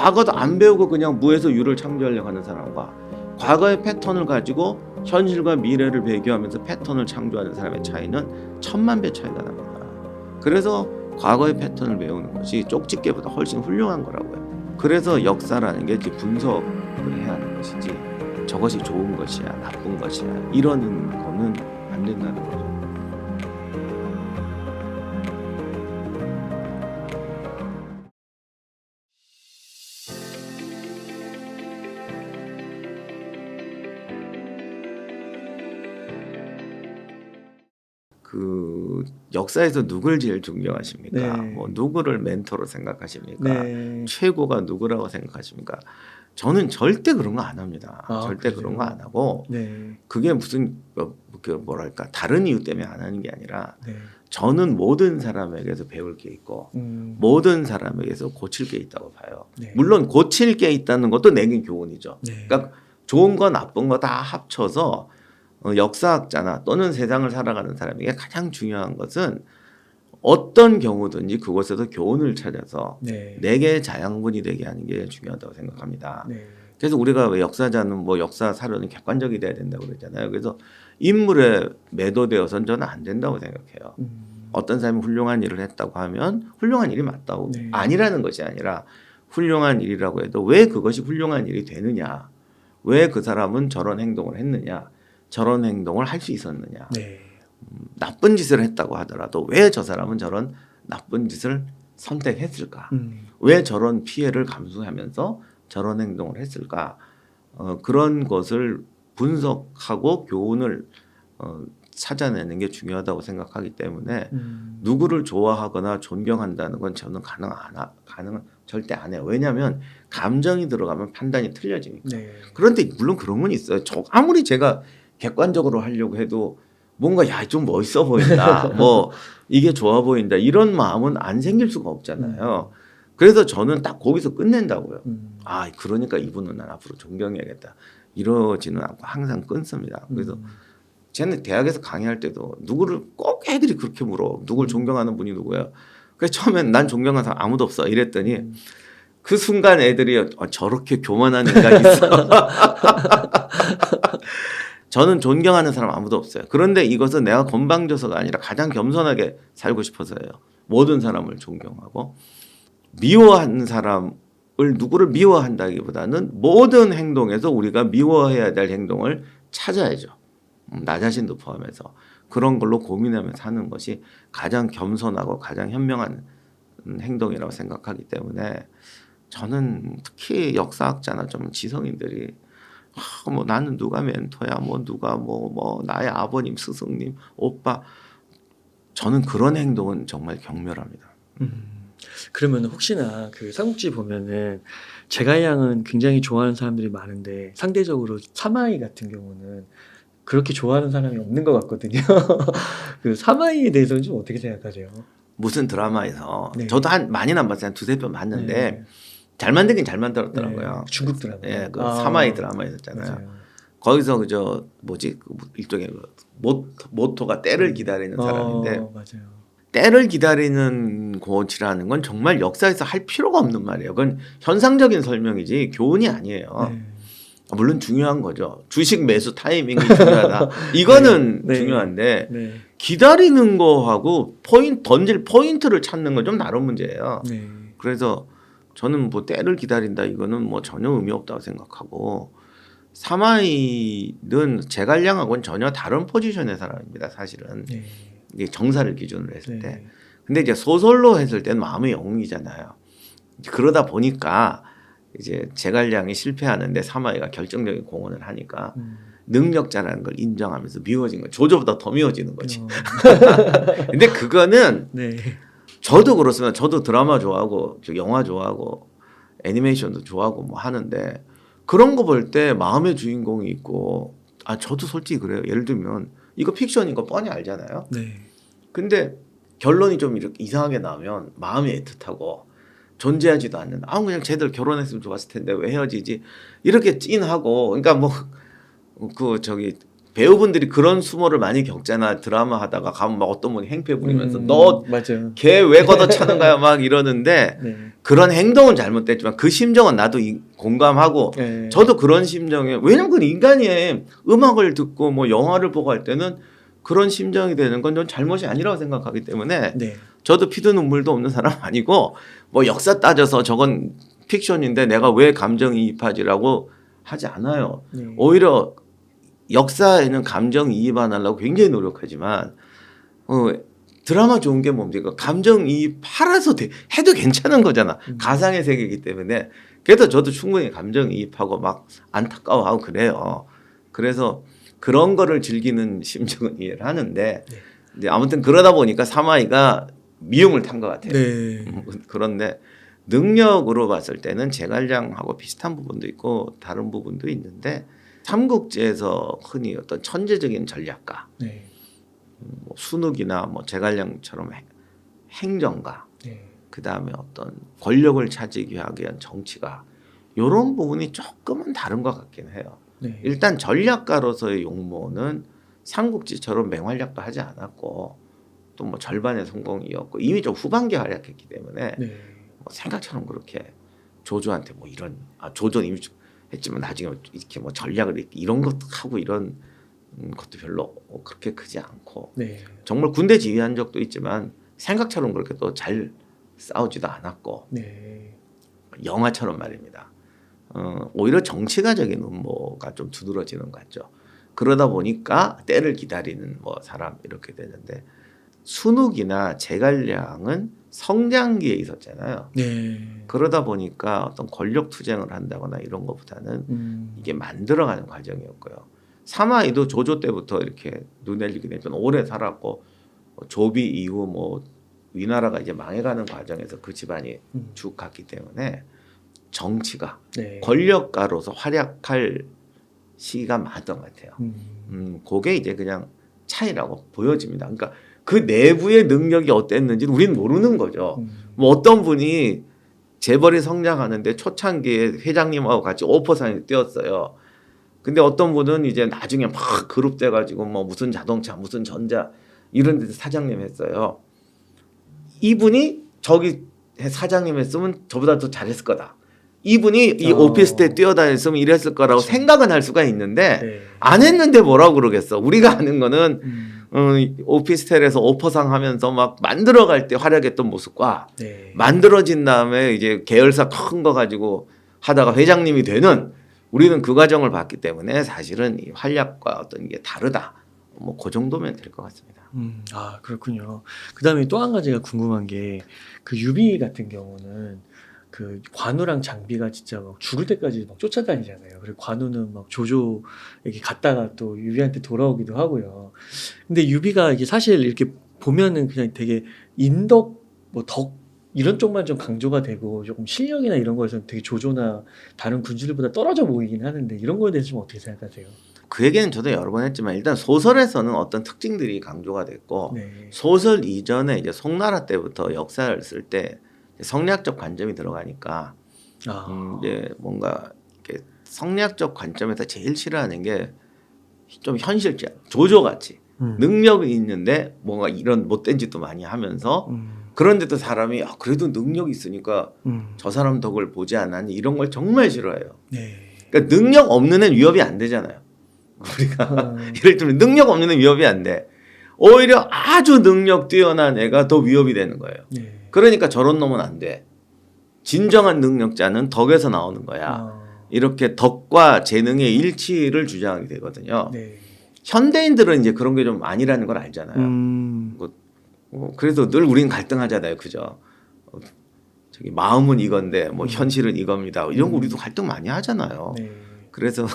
과거도 안 배우고 그냥 무에서 유를 창조하려고 하는 사람과 과거의 패턴을 가지고 현실과 미래를 배교하면서 패턴을 창조하는 사람의 차이는 천만 배 차이가 납니다. 그래서 과거의 패턴을 배우는 것이 쪽집게보다 훨씬 훌륭한 거라고요. 그래서 역사라는 게 이제 분석을 해야 하는 것이지 저것이 좋은 것이야 나쁜 것이야 이러는 거는 안 된다는 거죠. 그 역사에서 누굴 제일 존경하십니까? 네. 뭐 누구를 멘토로 생각하십니까? 네. 최고가 누구라고 생각하십니까? 저는 절대 그런 거 안 합니다. 아, 절대 그러세요? 그런 거 안 하고 네. 그게 무슨 그 뭐랄까 다른 이유 때문에 안 하는 게 아니라 네. 저는 모든 사람에게서 배울 게 있고 음. 모든 사람에게서 고칠 게 있다고 봐요. 네. 물론 고칠 게 있다는 것도 내겐 교훈이죠. 네. 그러니까 좋은 거 나쁜 거 다 합쳐서 역사학자나 또는 세상을 살아가는 사람에게 가장 중요한 것은 어떤 경우든지 그곳에서 교훈을 찾아서 네. 내게 자양분이 되게 하는 게 중요하다고 생각합니다. 네. 그래서 우리가 왜 역사자는 뭐 역사 사료는 객관적이 돼야 된다고 그러잖아요. 그래서 인물에 매도되어서는 저는 안 된다고 생각해요. 어떤 사람이 훌륭한 일을 했다고 하면 훌륭한 일이 맞다고 네. 아니라는 것이 아니라 훌륭한 일이라고 해도 왜 그것이 훌륭한 일이 되느냐, 왜 그 사람은 저런 행동을 했느냐, 저런 행동을 할 수 있었느냐, 네. 나쁜 짓을 했다고 하더라도 왜 저 사람은 저런 나쁜 짓을 선택했을까, 왜 저런 피해를 감수하면서 저런 행동을 했을까, 그런 것을 분석하고 교훈을 찾아내는 게 중요하다고 생각하기 때문에 누구를 좋아하거나 존경한다는 건 저는 가능은 절대 안 해요. 왜냐하면 감정이 들어가면 판단이 틀려지니까. 네. 그런데 물론 그런 건 있어요. 아무리 제가 객관적으로 하려고 해도 뭔가 야 좀 멋있어 보인다, 뭐 이게 좋아 보인다 이런 마음은 안 생길 수가 없잖아요. 그래서 저는 딱 거기서 끝낸다고요. 아 그러니까 이분은 난 앞으로 존경해야겠다 이러지는 않고 항상 끊습니다. 그래서 쟤는 대학에서 강의할 때도 누구를 꼭 애들이 그렇게 물어. 누굴 존경하는 분이 누구야? 그래서 처음엔 난 존경하는 사람 아무도 없어 이랬더니 그 순간 애들이 저렇게 교만한 인간이 있어. 저는 존경하는 사람 아무도 없어요. 그런데 이것은 내가 건방져서가 아니라 가장 겸손하게 살고 싶어서예요. 모든 사람을 존경하고 미워하는 사람을 누구를 미워한다기보다는 모든 행동에서 우리가 미워해야 될 행동을 찾아야죠. 나 자신도 포함해서 그런 걸로 고민하면서 사는 것이 가장 겸손하고 가장 현명한 행동이라고 생각하기 때문에 저는 특히 역사학자나 좀 지성인들이 뭐 나는 누가 멘토야, 뭐 누가 뭐 나의 아버님, 스승님, 오빠, 저는 그런 행동은 정말 경멸합니다. 그러면 혹시나 그 삼국지 보면은 제갈량은 굉장히 좋아하는 사람들이 많은데 상대적으로 사마이 같은 경우는 그렇게 좋아하는 사람이 없는 것 같거든요. 그 사마이에 대해서는 좀 어떻게 생각하세요? 무슨 드라마에서 네. 저도 많이는 안 봤어요. 한 두세 편 봤는데 네. 잘 만들긴 잘 만들었더라고요. 네. 중국 드라마. 예, 그 사마이 드라마 있었잖아요. 맞아요. 거기서 그저 뭐지 일종의 그 모토가 때를 기다리는 사람인데 맞아요. 때를 기다리는 고치라는 건 정말 역사에서 할 필요가 없는 말이에요. 그건 현상적인 설명이지 교훈이 아니에요. 네. 물론 중요한 거죠. 주식 매수 타이밍이 중요하다. 이거는 네. 중요한데 네. 기다리는 거하고 던질 포인트를 찾는 건 좀 다른 문제예요. 네. 그래서 저는 뭐 때를 기다린다 이거는 뭐 전혀 의미 없다고 생각하고 사마이는 제갈량하고는 전혀 다른 포지션의 사람입니다. 사실은 네. 이게 정사를 기준으로 했을 때. 네. 근데 이제 소설로 했을 때는 마음의 영웅이잖아요. 그러다 보니까 이제 제갈량이 실패하는데 사마이가 결정적인 공헌을 하니까 능력자라는 걸 인정하면서 미워진 거. 조조보다 더 미워지는 거지. 근데 그거는 네. 저도 그렇습니다. 저도 드라마 좋아하고 영화 좋아하고 애니메이션도 좋아하고 뭐 하는데 그런 거 볼 때 마음의 주인공이 있고 저도 솔직히 그래요. 예를 들면 이거 픽션인 거 뻔히 알잖아요. 네. 근데 결론이 좀 이렇게 이상하게 나오면 마음이 애틋하고 존재하지도 않는 그냥 쟤들 결혼했으면 좋았을 텐데 왜 헤어지지 이렇게 찐하고 그러니까 뭐 그 저기 배우분들이 그런 수모를 많이 겪잖아. 드라마 하다가 가면 막 어떤 분이 행패 부리면서 맞아요. 걔 왜 걷어차는 거야 막 이러는데 네. 그런 행동은 잘못됐지만 그 심정은 나도 공감하고 네. 저도 그런 심정에 왜냐면 그 인간이 음악을 듣고 뭐 영화를 보고 할 때는 그런 심정이 되는 건 전 잘못이 아니라고 생각하기 때문에 네. 저도 피도 눈물도 없는 사람 아니고 뭐 역사 따져서 저건 픽션인데 내가 왜 감정이입하지라고 하지 않아요. 네. 오히려 역사에는 감정이입 안 하려고 굉장히 노력하지만 드라마 좋은 게 뭡니까? 감정이입 팔아서 해도 괜찮은 거잖아. 가상의 세계이기 때문에. 그래서 저도 충분히 감정이입하고 막 안타까워하고 그래요. 그래서 그런 거를 즐기는 심정은 이해를 하는데 네. 이제 아무튼 그러다 보니까 사마이가 미움을 탄 것 같아요. 네. 그런데 능력으로 봤을 때는 제갈량하고 비슷한 부분도 있고 다른 부분도 있는데 삼국지에서 흔히 어떤 천재적인 전략가, 네. 뭐 순욱이나 뭐 제갈량처럼 행정가, 네. 그 다음에 어떤 권력을 차지하기 위한 정치가 이런 부분이 조금은 다른 것 같긴 해요. 네. 일단 전략가로서의 용모는 삼국지처럼 맹활약도 하지 않았고 또 뭐 절반의 성공이었고 이미 좀 후반기에 활약했기 때문에 네. 뭐 생각처럼 그렇게 조조한테 뭐 이런 조조는 이미 좀 했지만 나중에 이렇게 뭐 전략을 이런 것도 하고 이런 것도 별로 그렇게 크지 않고 네. 정말 군대 지휘한 적도 있지만 생각처럼 그렇게 또 잘 싸우지도 않았고 네. 영화처럼 말입니다. 오히려 정치가적인 음모가 좀 두드러지는 것 같죠. 그러다 보니까 때를 기다리는 뭐 사람 이렇게 되는데 순욱이나 제갈량은 성장기에 있었잖아요. 네. 그러다 보니까 어떤 권력 투쟁을 한다거나 이런 것보다는 이게 만들어가는 과정이었고요. 사마이도 조조 때부터 이렇게 눈에 익게 되면 오래 살았고 조비 이후 뭐 위나라가 이제 망해가는 과정에서 그 집안이 쭉 갔기 때문에 정치가 네. 권력가로서 활약할 시기가 많았던 것 같아요. 그게 이제 그냥 차이라고 보여집니다. 그러니까 그 내부의 능력이 어땠는지는 우리는 모르는 거죠. 뭐 어떤 분이 재벌이 성장하는데 초창기에 회장님하고 같이 오퍼상에 뛰었어요. 근데 어떤 분은 이제 나중에 막 그룹 돼가지고 뭐 무슨 자동차, 무슨 전자 이런 데서 사장님 했어요. 이분이 저기 사장님 했으면 저보다 더 잘했을 거다. 이분이 이 오피스텔 뛰어다녔으면 이랬을 거라고 그렇죠. 생각은 할 수가 있는데 네. 안 했는데 뭐라고 그러겠어. 우리가 아는 거는 오피스텔에서 오퍼상 하면서 막 만들어갈 때 활약했던 모습과 네. 만들어진 다음에 이제 계열사 큰 거 가지고 하다가 회장님이 되는 우리는 그 과정을 봤기 때문에 사실은 이 활약과 어떤 게 다르다. 뭐 그 정도면 될 것 같습니다. 아, 그렇군요. 그다음에 또 한 가지가 궁금한 게 그 유비 같은 경우는 그 관우랑 장비가 진짜 막 죽을 때까지 막 쫓아다니잖아요. 그리고 관우는 막 조조에게 갔다가 또 유비한테 돌아오기도 하고요. 근데 유비가 이게 사실 이렇게 보면은 그냥 되게 인덕 뭐 덕 이런 쪽만 좀 강조가 되고 조금 실력이나 이런 거에서는 되게 조조나 다른 군주들보다 떨어져 보이긴 하는데 이런 거에 대해서 좀 어떻게 생각하세요? 그 얘기는 저도 여러 번 했지만 일단 소설에서는 어떤 특징들이 강조가 됐고 네. 소설 이전에 이제 송나라 때부터 역사를 쓸 때 성리학적 관점이 들어가니까 이제 뭔가 이렇게 성리학적 관점에서 제일 싫어하는 게 좀 현실적 조조같이 능력이 있는데 뭔가 이런 못된 짓도 많이 하면서 그런데도 사람이 그래도 능력이 있으니까 저 사람 덕을 보지 않았니 이런 걸 정말 싫어해요. 네. 그러니까 능력 없는 애는 위협이 안 되잖아요. 우리가 예를 들면 능력 없는 애는 위협이 안 돼. 오히려 아주 능력 뛰어난 애가 더 위협이 되는 거예요. 네. 그러니까 저런 놈은 안 돼. 진정한 능력자는 덕에서 나오는 거야. 이렇게 덕과 재능의 일치를 주장하게 되거든요. 네. 현대인들은 이제 그런 게 좀 아니라는 걸 알잖아요. 그래서 늘 우리는 갈등하잖아요, 그죠? 저기 마음은 이건데 뭐 현실은 이겁니다. 이런 거 우리도 갈등 많이 하잖아요. 네. 그래서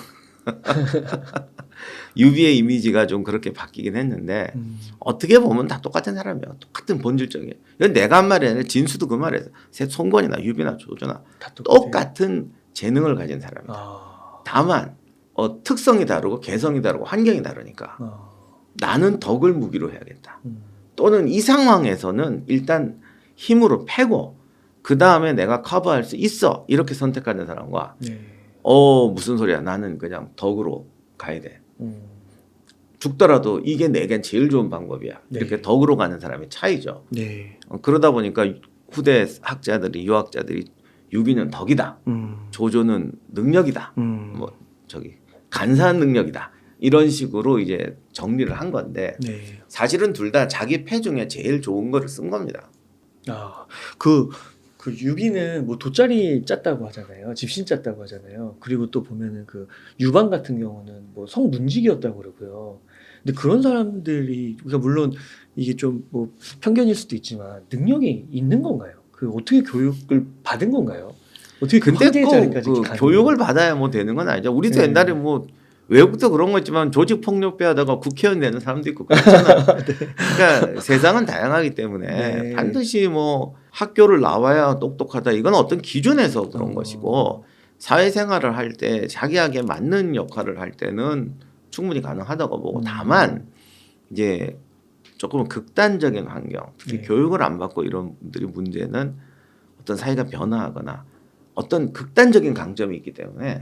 유비의 이미지가 좀 그렇게 바뀌긴 했는데 어떻게 보면 다 똑같은 사람이에요. 똑같은 본질적이에요. 이건 내가 한 말이 아니라 진수도 그 말이에요. 송건이나 유비나 조조나 똑같은 재능을 가진 사람이다. 다만 특성이 다르고 개성이 다르고 환경이 다르니까 나는 덕을 무기로 해야겠다. 또는 이 상황에서는 일단 힘으로 패고 그 다음에 내가 커버할 수 있어 이렇게 선택하는 사람과 무슨 소리야 나는 그냥 덕으로 가야 돼. 죽더라도 이게 내겐 제일 좋은 방법이야. 네. 이렇게 덕으로 가는 사람의 차이죠. 네. 그러다 보니까 후대 학자들이 유학자들이 유비는 덕이다. 조조는 능력이다. 뭐 저기 간사한 능력이다. 이런 식으로 이제 정리를 한 건데 네. 사실은 둘 다 자기 패 중에 제일 좋은 거를 쓴 겁니다. 아, 그 유비는 뭐 돗자리 짰다고 하잖아요. 집신 짰다고 하잖아요. 그리고 또 보면은 그 유방 같은 경우는 뭐 성문직이었다고 그러고요. 근데 그런 사람들이 그러니까 물론 이게 좀 뭐 편견일 수도 있지만 능력이 있는 건가요? 그 어떻게 교육을 받은 건가요? 어떻게 그 근데 황제의 자리까지 꼭 가는 교육을 받아야 뭐 되는 건 아니죠. 우리도 네. 옛날에 뭐 외국도 그런 거 있지만 조직 폭력배하다가 국회의원 되는 사람도 있고 그렇잖아요. 그러니까 세상은 다양하기 때문에 네. 반드시 뭐 학교를 나와야 똑똑하다 이건 어떤 기준에서 그런 것이고 사회생활을 할 때 자기에게 맞는 역할을 할 때는 충분히 가능하다고 보고 다만 이제 조금 극단적인 환경 특히 네. 교육을 안 받고 이런 분들이 문제는 어떤 사회가 변화하거나 어떤 극단적인 강점이 있기 때문에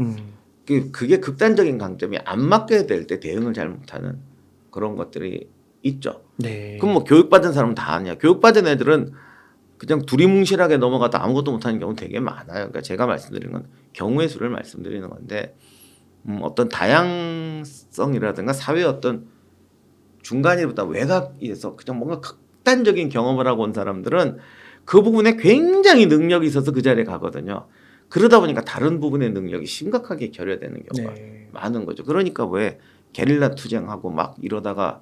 그게 극단적인 강점이 안 맞게 될 때 대응을 잘 못하는 그런 것들이 있죠. 네. 그럼 뭐 교육받은 사람은 다 아니야. 교육받은 애들은 그냥 두리뭉실하게 넘어가다 아무것도 못하는 경우 되게 많아요. 그러니까 제가 말씀드리는 건 경우의 수를 말씀드리는 건데 어떤 다양성이라든가 사회의 어떤 중간이보다 외곽에서 그냥 뭔가 극단적인 경험을 하고 온 사람들은 그 부분에 굉장히 능력이 있어서 그 자리에 가거든요. 그러다 보니까 다른 부분의 능력이 심각하게 결여되는 경우가 네. 많은 거죠. 그러니까 왜 게릴라 투쟁하고 막 이러다가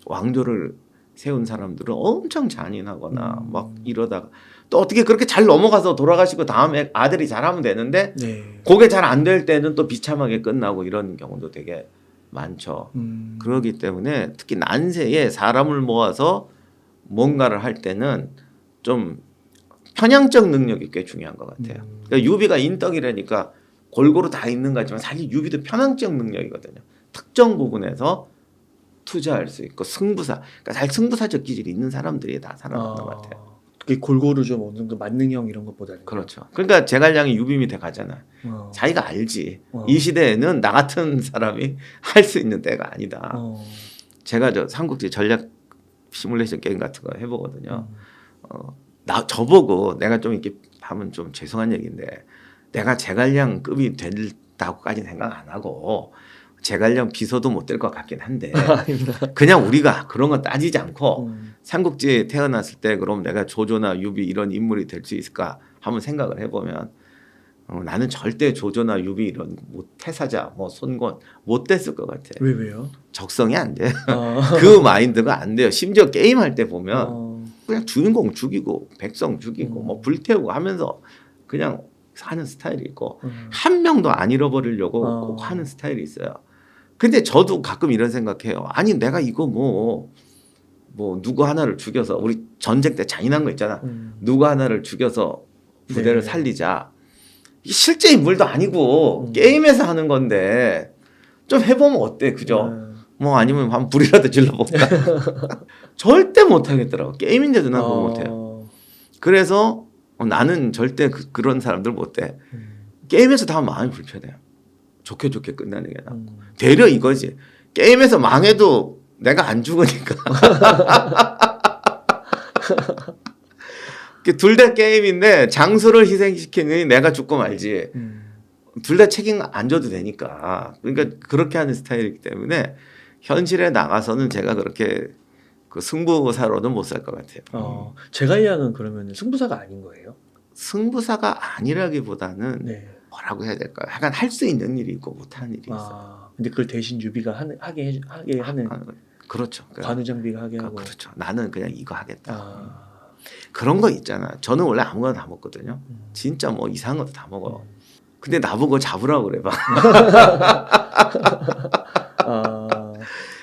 왕조를 세운 사람들은 엄청 잔인하거나 막 이러다가 또 어떻게 그렇게 잘 넘어가서 돌아가시고 다음에 아들이 잘하면 되는데 네. 그게 잘 안 될 때는 또 비참하게 끝나고 이런 경우도 되게 많죠. 그러기 때문에 특히 난세에 사람을 모아서 뭔가를 할 때는 좀 편향적 능력이 꽤 중요한 것 같아요. 그러니까 유비가 인덕이라니까 골고루 다 있는 거지만 사실 유비도 편향적 능력이거든요. 특정 부분에서 투자할 수 있고 승부사, 그러니까 잘 승부사적 기질이 있는 사람들이 다 살아남는 것 같아요. 그게 골고루 좀 어느 정도 만능형 이런 것보다는 그렇죠. 그러니까 제갈량이 유비 밑에 가잖아. 어. 자기가 알지. 어. 이 시대에는 나 같은 사람이 할 수 있는 때가 아니다. 어. 제가 저 삼국지 전략 시뮬레이션 게임 같은 거 해보거든요. 나 저보고 내가 좀 이렇게 하면 좀 죄송한 얘기인데 내가 제갈량급이 된다고까지 생각 안 하고 제갈량 비서도 못 될 것 같긴 한데 그냥 우리가 그런 거 따지지 않고 삼국지에 태어났을 때 그럼 내가 조조나 유비 이런 인물이 될 수 있을까 한번 생각을 해보면 나는 절대 조조나 유비 이런 뭐 태사자 뭐 손권 못 됐을 것 같아. 왜요? 적성이 안 돼. 그 마인드가 안 돼요. 심지어 게임할 때 보면 그냥 주인공 죽이고 백성 죽이고 뭐 불태우고 하면서 그냥 하는 스타일이 있고 한 명도 안 잃어버리려고 꼭 하는 스타일이 있어요. 근데 저도 가끔 이런 생각해요. 아니 내가 이거 뭐 누구 하나를 죽여서 우리 전쟁 때 잔인한 거 있잖아. 누구 하나를 죽여서 부대를 네. 살리자. 이게 실제 인물도 아니고 게임에서 하는 건데 좀 해보면 어때? 그죠? 뭐 아니면 한번 불이라도 질러볼까? 절대 못하겠더라고. 게임인데도 난 그거 못해요. 그래서 나는 절대 그런 사람들 못돼. 게임에서 다 마음이 불편해요. 좋게 끝나는 게 나. 되려 이거지. 게임에서 망해도 내가 안 죽으니까. 둘 다 게임인데 장수를 희생시키니 내가 죽고 말지. 둘 다 책임 안 져도 되니까. 그러니까 그렇게 하는 스타일이기 때문에 현실에 나가서는 제가 그렇게 그 승부사로는 못 살 것 같아요. 제갈량은 그러면 승부사가 아닌 거예요? 승부사가 아니라기보다는 네. 뭐라고 해야 될까요? 약간 할 수 있는 일이 있고 못하는 일이 있어요. 근데 그걸 대신 유비가 하게 하는 그렇죠. 관우장비가 하게 하고. 그렇죠. 나는 그냥 이거 하겠다. 그런 거 있잖아. 저는 원래 아무거나 다 먹거든요. 진짜 뭐 이상한 것도 다 먹어. 근데 나보고 잡으라고 그래 봐.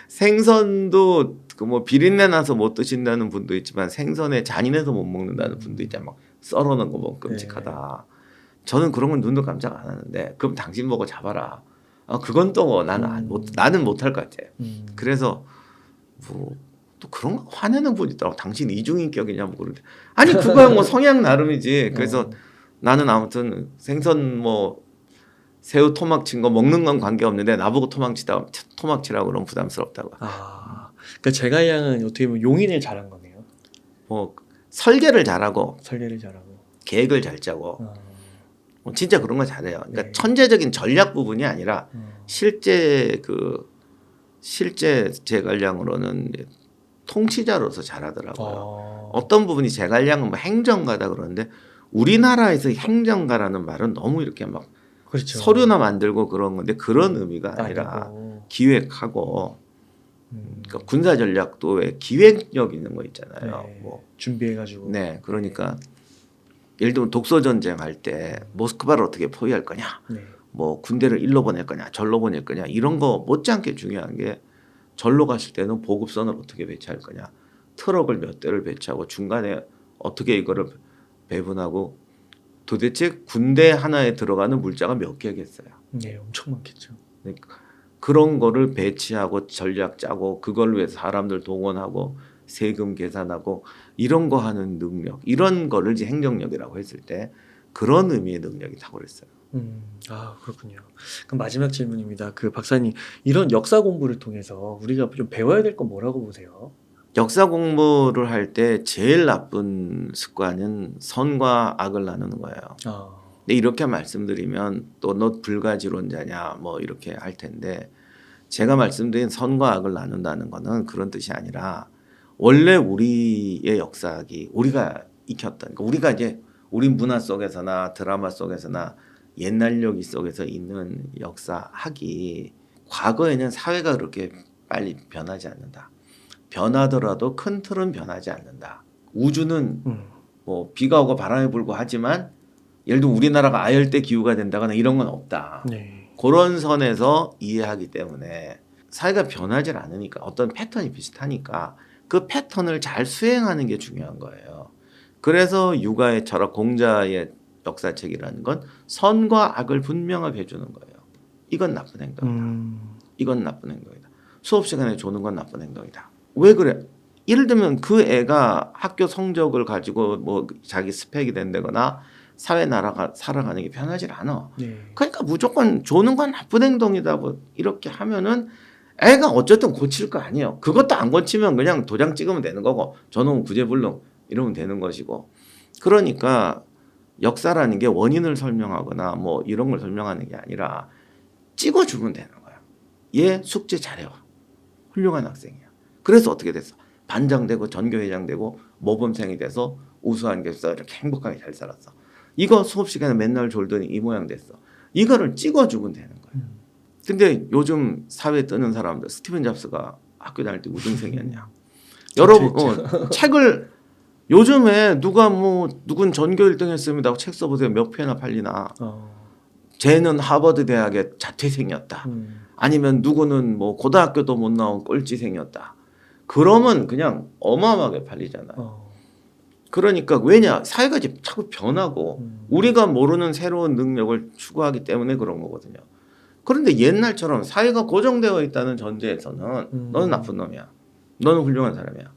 생선도 그 뭐 비린내 나서 못 드신다는 분도 있지만 생선에 잔인해서 못 먹는다는 분도 있잖아. 막 썰어놓은 거 보면 끔찍하다. 저는 그런 건 눈도 깜짝 안 하는데 그럼 당신 보고 잡아라. 그건 또 나는 못할 것 같아. 그래서 뭐 또 그런 거 화내는 분이 있더라고. 당신 이중인격이냐고 그러는데 아니 그거야 뭐 성향 나름이지. 그래서 나는 아무튼 생선 뭐 새우 토막 친 거 먹는 건 관계없는데 나보고 토막 치라고 그러면 부담스럽다고. 그러니까 제가이 양은 어떻게 보면 용인을 잘한 거네요. 뭐 설계를 잘하고 설계를 잘하고. 계획을 잘 짜고 어. 뭐 진짜 그런 거 잘해요. 그러니까 네. 천재적인 전략 부분이 아니라 어. 실제 제갈량으로는 통치자로서 잘하더라고요. 어떤 부분이 제갈량은 뭐 행정가다 그러는데 우리나라에서 행정가라는 말은 너무 이렇게 막 그렇죠. 서류나 만들고 그런 건데 그런 의미가 아니라 아니고. 기획하고 그러니까 군사 전략도 왜 기획력 있는 거 있잖아요. 네. 뭐 준비해가지고. 네, 그러니까 예를 들면 독소 전쟁 할 때 모스크바를 어떻게 포위할 거냐, 네. 뭐 군대를 일로 보낼 거냐, 절로 보낼 거냐 이런 거 못지않게 중요한 게 절로 갔을 때는 보급선을 어떻게 배치할 거냐, 트럭을 몇 대를 배치하고 중간에 어떻게 이거를 배분하고 도대체 군대 하나에 들어가는 물자가 몇 개겠어요. 네, 엄청 많겠죠. 그런 거를 배치하고 전략 짜고 그걸 위해서 사람들 동원하고 세금 계산하고 이런 거 하는 능력, 이런 거를 이제 행정력이라고 했을 때 그런 의미의 능력이 탁월했어요. 그렇군요. 그럼 마지막 질문입니다. 그 박사님, 이런 역사 공부를 통해서 우리가 좀 배워야 될 건 뭐라고 보세요? 역사 공부를 할 때 제일 나쁜 습관은 선과 악을 나누는 거예요. 근데 이렇게 말씀드리면 또 너 불가지론자냐 뭐 이렇게 할 텐데, 제가 말씀드린 선과 악을 나눈다는 거는 그런 뜻이 아니라 원래 우리의 역사학이 우리가 익혔던, 그러니까 우리가 이제 우리 문화 속에서나 드라마 속에서나 옛날 얘기 속에서 있는 역사학이 과거에는 사회가 그렇게 빨리 변하지 않는다. 변하더라도 큰 틀은 변하지 않는다. 우주는 뭐 비가 오고 바람이 불고 하지만 예를 들어 우리나라가 아열대 기후가 된다거나 이런 건 없다. 네. 그런 선에서 이해하기 때문에 사회가 변하지 않으니까 어떤 패턴이 비슷하니까 그 패턴을 잘 수행하는 게 중요한 거예요. 그래서 육아의 철학, 공자의 역사책이라는 건 선과 악을 분명하게 해주는 거예요. 이건 나쁜 행동이다. 이건 나쁜 행동이다. 수업 시간에 조는 건 나쁜 행동이다. 왜 그래? 예를 들면 그 애가 학교 성적을 가지고 뭐 자기 스펙이 된다거나 사회 살아가는 게 편하질 않아. 네. 그러니까 무조건 조는 건 나쁜 행동이다. 뭐 이렇게 하면은 애가 어쨌든 고칠 거 아니에요. 그것도 안 고치면 그냥 도장 찍으면 되는 거고 저놈 구제불능 이러면 되는 것이고. 그러니까 역사라는 게 원인을 설명하거나 뭐 이런 걸 설명하는 게 아니라 찍어주면 되는 거야. 얘 숙제 잘해요. 훌륭한 학생이야. 그래서 어떻게 됐어? 반장되고 전교회장되고 모범생이 돼서 우수한 교사 이렇게 행복하게 잘 살았어. 이거 수업 시간에 맨날 졸더니 이 모양 됐어. 이거를 찍어주면 되는 거예요. 근데 요즘 사회에 뜨는 사람들, 스티븐 잡스가 학교 다닐 때 우등생이었냐? 여러분 책을 요즘에 누군 전교 1등 했습니다. 책 써보세요. 몇 편이나 팔리나. 쟤는 하버드 대학의 자퇴생이었다. 아니면 누구는 뭐 고등학교도 못 나온 꼴찌생이었다. 그러면 그냥 어마어마하게 팔리잖아요. 그러니까 왜냐? 사회가 이제 자꾸 변하고 우리가 모르는 새로운 능력을 추구하기 때문에 그런 거거든요. 그런데 옛날처럼 사회가 고정되어 있다는 전제에서는 너는 나쁜 놈이야. 너는 훌륭한 사람이야.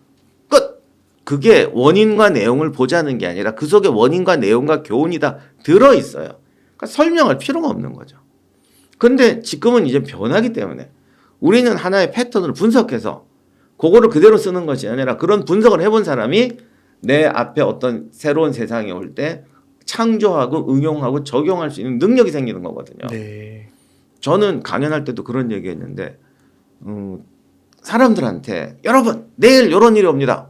끝! 그게 원인과 내용을 보자는 게 아니라 그 속에 원인과 내용과 교훈이 다 들어있어요. 그러니까 설명할 필요가 없는 거죠. 그런데 지금은 이제 변하기 때문에 우리는 하나의 패턴을 분석해서 그거를 그대로 쓰는 것이 아니라 그런 분석을 해본 사람이 내 앞에 어떤 새로운 세상이 올 때 창조하고 응용하고 적용할 수 있는 능력이 생기는 거거든요. 네. 저는 강연할 때도 그런 얘기했는데 사람들한테 여러분 내일 이런 일이 옵니다.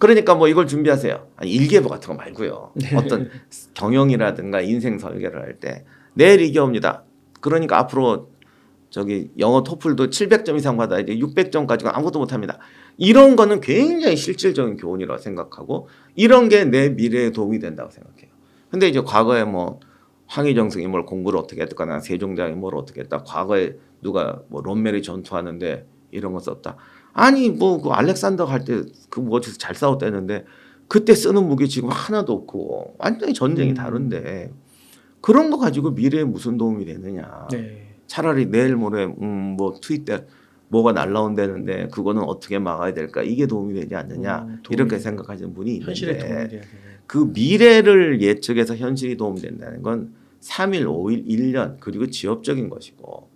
그러니까 뭐 이걸 준비하세요. 아니, 일기예보 같은 거 말고요. 어떤 경영이라든가 인생 설계를 할 때 내일 이게 옵니다. 그러니까 앞으로 저기 영어 토플도 700점 이상 받아야 돼. 600점까지는 아무것도 못합니다. 이런 거는 굉장히 실질적인 교훈이라고 생각하고 이런 게 내 미래에 도움이 된다고 생각해요. 근데 이제 과거에 뭐 황희정승이 뭘 공부를 어떻게 했거나 세종대왕이 뭘 어떻게 했다. 과거에 누가 뭐 롬메리 전투하는데 이런 거 썼다. 아니 뭐 그 알렉산더 갈 때 그 뭐지 잘 싸웠다는데 그때 쓰는 무기 지금 하나도 없고 완전히 전쟁이 다른데 그런 거 가지고 미래에 무슨 도움이 되느냐. 네. 차라리 내일 모레 뭐 투입 때 뭐가 날라온다는데 그거는 어떻게 막아야 될까? 이게 도움이 되지 않느냐. 이렇게 생각하시는 분이 현실에 있는데 도움이 돼야 되는. 그 미래를 예측해서 현실이 도움된다는 건 3일, 5일, 1년 그리고 지엽적인 것이고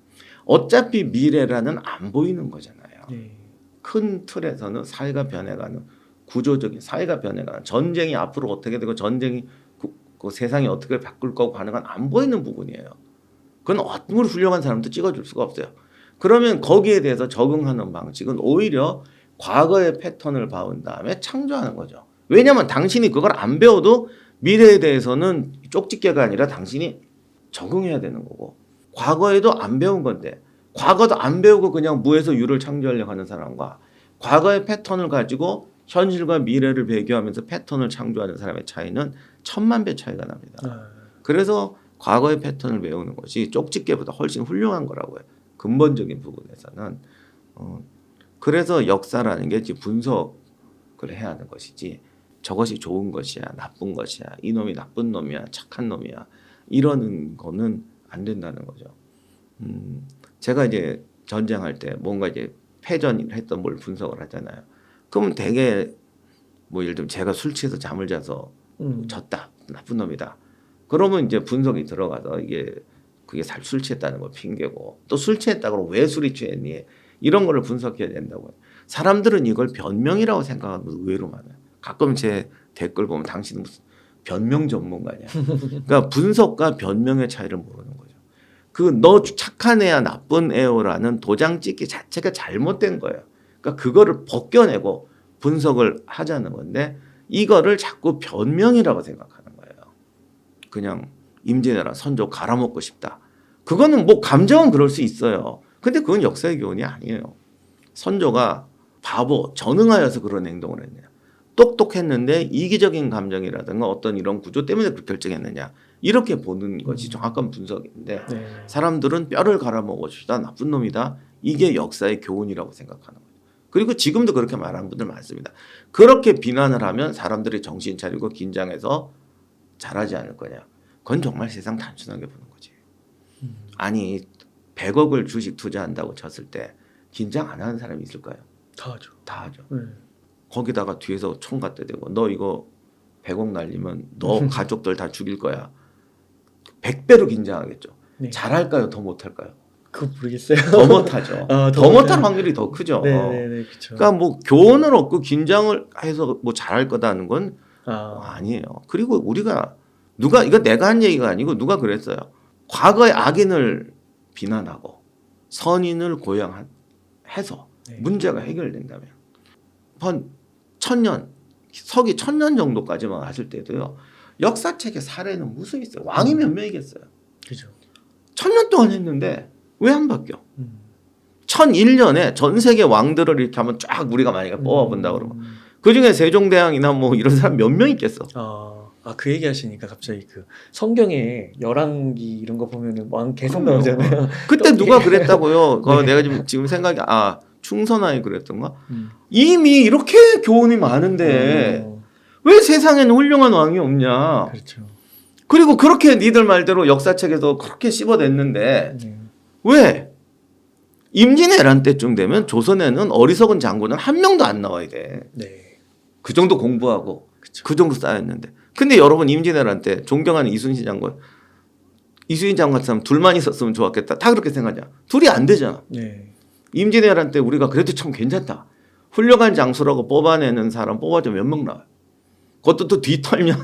어차피 미래라는 안 보이는 거잖아요. 네. 큰 틀에서는 사회가 변해가는 구조적인 사회가 변해가는 전쟁이 앞으로 어떻게 되고 전쟁이 그 세상이 어떻게 바꿀 거고 하는 건 안 보이는 부분이에요. 그건 아무리 훌륭한 사람도 찍어줄 수가 없어요. 그러면 거기에 대해서 적응하는 방식은 오히려 과거의 패턴을 봐온 다음에 창조하는 거죠. 왜냐하면 당신이 그걸 안 배워도 미래에 대해서는 쪽집게가 아니라 당신이 적응해야 되는 거고 과거에도 안 배운 건데 과거도 안 배우고 그냥 무에서 유를 창조하려고 하는 사람과 과거의 패턴을 가지고 현실과 미래를 배교하면서 패턴을 창조하는 사람의 차이는 1000만 배 차이가 납니다. 그래서 과거의 패턴을 배우는 것이 쪽집게보다 훨씬 훌륭한 거라고요. 근본적인 부분에서는. 그래서 역사라는 게 분석을 해야 하는 것이지 저것이 좋은 것이야 나쁜 것이야 이놈이 나쁜 놈이야 착한 놈이야 이러는 거는 안 된다는 거죠. 제가 이제 전쟁할 때 뭔가 이제 패전을 했던 뭘 분석을 하잖아요. 그러면 되게 뭐 예를 들면 제가 술 취해서 잠을 자서 졌다 나쁜 놈이다. 그러면 이제 분석이 들어가서 이게 그게 술 취했다는 거 핑계고 또 술 취했다 그러면 왜 술이 취했니 이런 거를 분석해야 된다고요. 사람들은 이걸 변명이라고 생각하는 분 의외로 많아요. 가끔 제 댓글 보면 당신은 무슨 변명 전문가냐. 그러니까 분석과 변명의 차이를 모르는 거죠. 그 너 착한 애야 나쁜 애요라는 도장 찍기 자체가 잘못된 거예요. 그러니까 그거를 벗겨내고 분석을 하자는 건데 이거를 자꾸 변명이라고 생각하는 거예요. 그냥 임진왜란 선조 갈아먹고 싶다. 그거는 뭐 감정은 그럴 수 있어요. 근데 그건 역사의 교훈이 아니에요. 선조가 바보 전응하여서 그런 행동을 했냐. 똑똑했는데 이기적인 감정이라든가 어떤 이런 구조 때문에 그렇게 결정했느냐. 이렇게 보는 것이 정확한 분석인데 네. 사람들은 뼈를 갈아먹어 주다 나쁜 놈이다. 이게 역사의 교훈이라고 생각하는 거예요. 그리고 지금도 그렇게 말하는 분들 많습니다. 그렇게 비난을 하면 사람들이 정신 차리고 긴장해서 잘하지 않을 거냐. 그건 정말 세상 단순하게 보는 거지. 아니 100억을 주식 투자한다고 쳤을 때 긴장 안 하는 사람이 있을까요? 다 하죠. 다 하죠. 네. 거기다가 뒤에서 총 갖다 대고 너 이거 100억 날리면 너 가족들 다 죽일 거야. 100배로 긴장하겠죠. 네. 잘할까요? 더 못할까요? 그거 모르겠어요. 더 못하죠. 아, 더 못할 확률이 더 크죠. 네네네 그렇죠. 그러니까 뭐 교훈을 얻고 긴장을 해서 뭐 잘할 거다는 건 아, 아니에요. 그리고 우리가 누가 이거 내가 한 얘기가 아니고 누가 그랬어요. 과거의 악인을 비난하고 선인을 고양해서 네. 문제가 해결된다면 한 1000년 서기 1000년 정도까지만 왔을 때도요. 역사책에 사례는 무수 있어요. 왕이 몇 명이겠어요. 그죠. 1000년 동안 했는데 왜 안 바뀌어? 1001년에 전 세계 왕들을 이렇게 하면 쫙 우리가 만약에 뽑아본다 그러면 그 중에 세종대왕이나 뭐 이런 사람 몇 명 있겠어? 그 얘기 하시니까 갑자기 그 성경에 열왕기 이런 거 보면은 왕 계속 나오잖아요. 그때 누가 그랬다고요? 네. 내가 지금 생각이 충선아이 그랬던가? 이미 이렇게 교훈이 많은데 왜 세상에는 훌륭한 왕이 없냐? 그렇죠. 그리고 그렇게 니들 말대로 역사책에서 그렇게 씹어냈는데 왜? 임진왜란 때쯤 되면 조선에는 어리석은 장군은 한 명도 안 나와야 돼. 네. 그 정도 공부하고 그쵸. 그 정도 쌓였는데. 근데 여러분 임진왜란 때 존경하는 이순신 장군 같은 사람 둘만 있었으면 좋았겠다. 다 그렇게 생각하냐. 둘이 안 되잖아. 네. 임진왜란 때 우리가 그래도 참 괜찮다. 훌륭한 장수라고 뽑아내는 사람 뽑아주면 몇 명 나와요. 그것도 또 뒤털면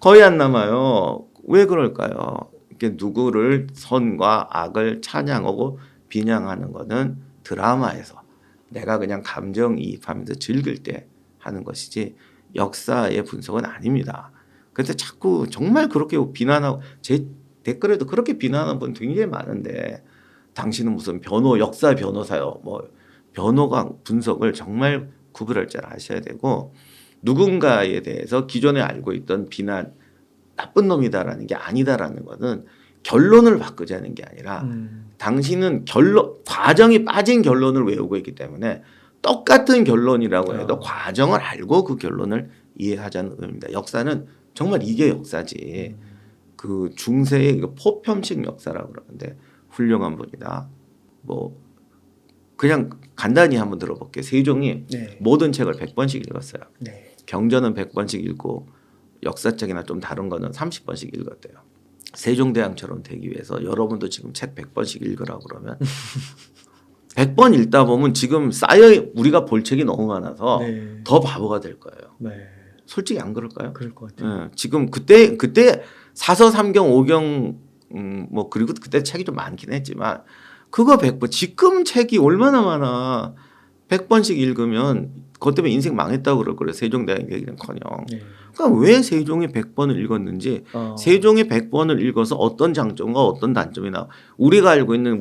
거의 안 남아요. 왜 그럴까요? 이렇게 누구를 선과 악을 찬양하고 비난하는 거는 드라마에서 내가 그냥 감정이입하면서 즐길 때 하는 것이지 역사의 분석은 아닙니다. 그래서 자꾸 정말 그렇게 비난하고 제 댓글에도 그렇게 비난하는 분 굉장히 많은데 당신은 무슨 역사 변호사요. 뭐 변호가 분석을 정말 구별할 줄 아셔야 되고 누군가에 대해서 기존에 알고 있던 비난 나쁜 놈이다라는 게 아니다라는 것은 결론을 바꾸자는 게 아니라 당신은 과정이 빠진 결론을 외우고 있기 때문에 똑같은 결론이라고 해도 과정을 알고 그 결론을 이해하자는 의미입니다. 역사는 정말 이게 역사지. 그 중세의 포편식 역사라고 그러는데 훌륭한 분이다. 뭐 그냥 간단히 한번 들어볼게요. 세종이 네. 모든 책을 100번씩 읽었어요. 네. 경전은 100번씩 읽고 역사책이나 좀 다른 거는 30번씩 읽었대요. 세종대왕처럼 되기 위해서 여러분도 지금 책 100번씩 읽으라고 그러면 100번 읽다 보면 지금 쌓여 우리가 볼 책이 너무 많아서 네. 더 바보가 될 거예요. 네. 솔직히 안 그럴까요? 그럴 것 같아요. 예, 지금 그때 사서 삼경 오경 뭐 그리고 그때 책이 좀 많긴 했지만 그거 100번 지금 책이 얼마나 많아. 100번씩 읽으면 그것 때문에 인생 망했다고 그럴 거예요. 세종대왕 얘기는커녕. 네. 그러니까 왜 세종이 100번을 읽었는지 세종이 100번을 읽어서 어떤 장점과 어떤 단점이 나 우리가 알고 있는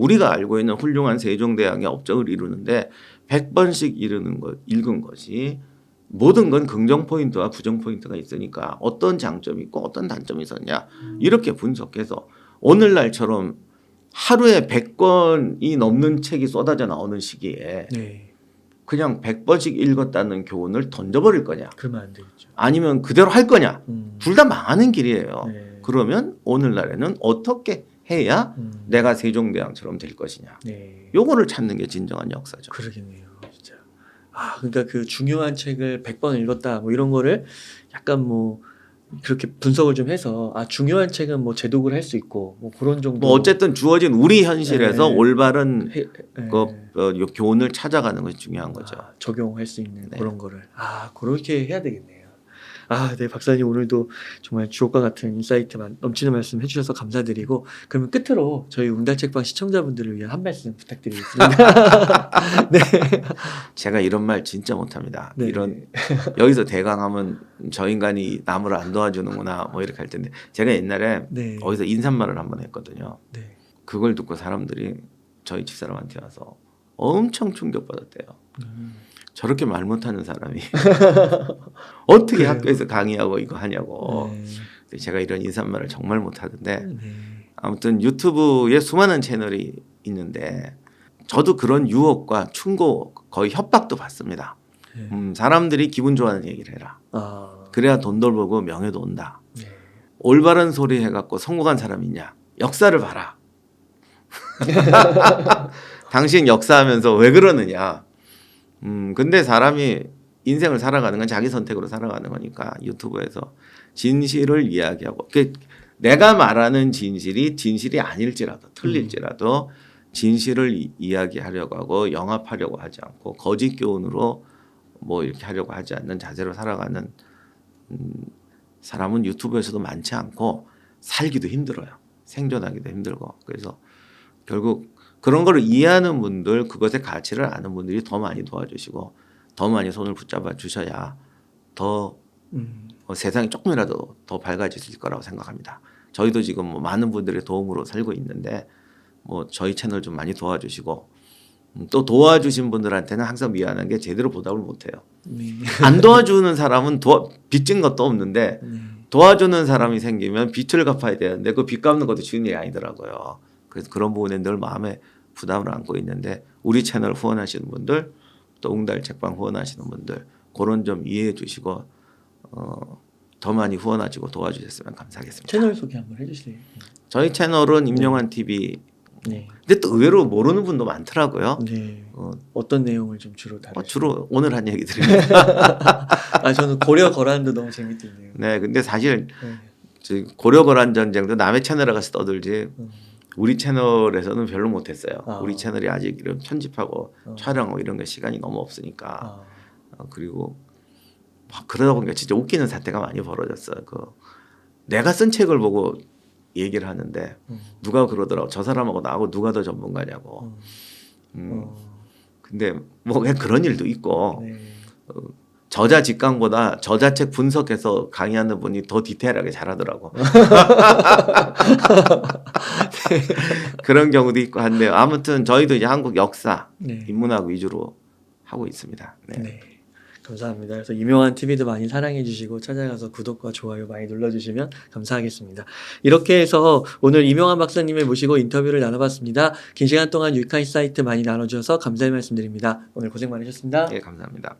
훌륭한 세종대왕의 업적을 이루는데 100번씩 읽은 것이 모든 건 긍정 포인트와 부정 포인트가 있으니까 어떤 장점이 있고 어떤 단점이 있었냐 이렇게 분석해서 오늘날처럼 하루에 100권이 넘는 책이 쏟아져 나오는 시기에 네. 그냥 100번씩 읽었다는 교훈을 던져버릴 거냐 그러면 안 되겠죠. 아니면 그대로 할 거냐 둘 다 망하는 길이에요. 네. 그러면 오늘날에는 어떻게 해야 내가 세종대왕처럼 될 것이냐 네. 요거를 찾는 게 진정한 역사죠. 그러겠네요. 진짜. 그러니까 그 중요한 책을 100번 읽었다 뭐 이런 거를 약간 뭐 그렇게 분석을 좀 해서 중요한 책은 뭐 제독을 할 수 있고 뭐 그런 정도. 뭐 어쨌든 주어진 우리 현실에서 네. 올바른 네. 요 교훈을 찾아가는 것이 중요한 거죠. 적용할 수 있는 네. 그런 거를 그렇게 해야 되겠네요. 네, 박사님 오늘도 정말 주옥과 같은 인사이트 넘치는 말씀 해주셔서 감사드리고 그러면 끝으로 저희 웅달책방 시청자분들을 위한 한 말씀 부탁드리겠습니다. 네. 제가 이런 말 진짜 못합니다. 네. 여기서 대강하면 저 인간이 남을 안 도와주는구나 뭐 이렇게 할 텐데 제가 옛날에 네. 어디서 인사말을 한번 했거든요. 네. 그걸 듣고 사람들이 저희 집사람한테 와서 엄청 충격받았대요. 저렇게 말 못하는 사람이 어떻게 그래요? 학교에서 강의하고 이거 하냐고. 네. 제가 이런 인사말을 정말 못하던데 네. 아무튼 유튜브에 수많은 채널이 있는데 저도 그런 유혹과 충고 거의 협박도 받습니다. 네. 사람들이 기분 좋아하는 얘기를 해라. 그래야 돈도 벌고 명예도 온다. 네. 올바른 소리 해갖고 성공한 사람 있냐. 역사를 봐라. 당신 역사하면서 왜 그러느냐. 근데 사람이 인생을 살아가는 건 자기 선택으로 살아가는 거니까 유튜브에서 진실을 이야기하고 내가 말하는 진실이 아닐지라도 틀릴지라도 진실을 이야기하려고 하고 영합하려고 하지 않고 거짓 교훈으로 뭐 이렇게 하려고 하지 않는 자세로 살아가는 사람은 유튜브에서도 많지 않고 살기도 힘들어요. 생존하기도 힘들고. 그래서 결국 그런 걸 이해하는 분들, 그것의 가치를 아는 분들이 더 많이 도와주시고 더 많이 손을 붙잡아 주셔야 더 세상이 조금이라도 더 밝아질 거라고 생각합니다. 저희도 지금 뭐 많은 분들의 도움으로 살고 있는데 뭐 저희 채널 좀 많이 도와주시고 또 도와주신 분들한테는 항상 미안한 게 제대로 보답을 못해요. 네. 안 도와주는 사람은 빚진 것도 없는데 도와주는 사람이 생기면 빚을 갚아야 되는데 그 빚 갚는 것도 쉬운 일이 아니더라고요. 그래서 그런 부분에 늘 마음에 부담을 안고 있는데 우리 채널 후원하시는 분들 또 웅달 책방 후원하시는 분들 그런 점 이해해 주시고 더 많이 후원하시고 도와주셨으면 감사하겠습니다. 채널 소개 한번 해주실래요? 저희 채널은 임용환 TV. 네. 근데 또 의외로 모르는 분도 많더라고요. 네. 어떤 내용을 좀 주로 다루시나요? 주로 오늘 한 얘기 드립니다. 저는 고려 거란도 너무 재밌던데요. 네, 근데 사실 네. 고려 거란 전쟁도 남의 채널에 가서 떠들지 우리 채널에서는 별로 못했어요. 우리 채널이 아직 이런 편집하고 촬영하고 이런 게 시간이 너무 없으니까. 그리고 막 그러다 보니까 진짜 웃기는 사태가 많이 벌어졌어요. 내가 쓴 책을 보고 얘기를 하는데 누가 그러더라고. 저 사람하고 나하고 누가 더 전문가냐고. 근데 뭐 그냥 그런 일도 있고 네. 저자 직강보다 저자책 분석해서 강의하는 분이 더 디테일하게 잘하더라고. 그런 경우도 있고 한데요. 아무튼 저희도 이제 한국 역사, 네. 인문학 위주로 하고 있습니다. 네. 네. 감사합니다. 그래서 유명한 TV도 많이 사랑해 주시고 찾아가서 구독과 좋아요 많이 눌러주시면 감사하겠습니다. 이렇게 해서 오늘 이명환 박사님을 모시고 인터뷰를 나눠봤습니다. 긴 시간 동안 유익한 인사이트 많이 나눠주셔서 감사의 말씀드립니다. 오늘 고생 많으셨습니다. 네, 감사합니다.